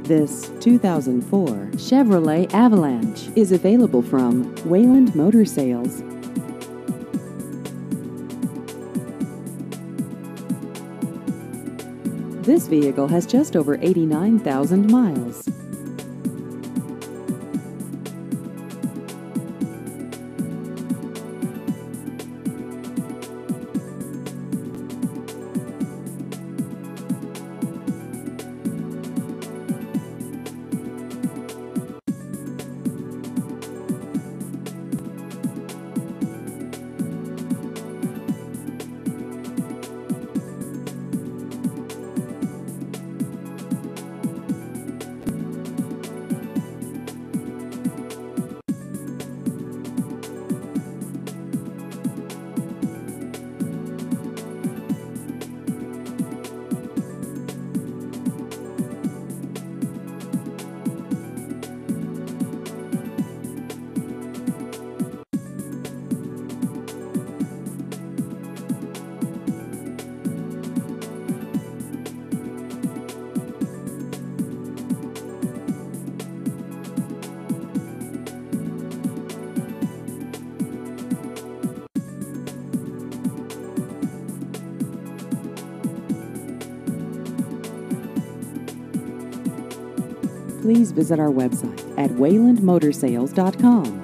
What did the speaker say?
This 2004 Chevrolet Avalanche is available from Wayland Motor Sales. This vehicle has just over 89,000 miles. Please visit our website at waylandmotorsales.com.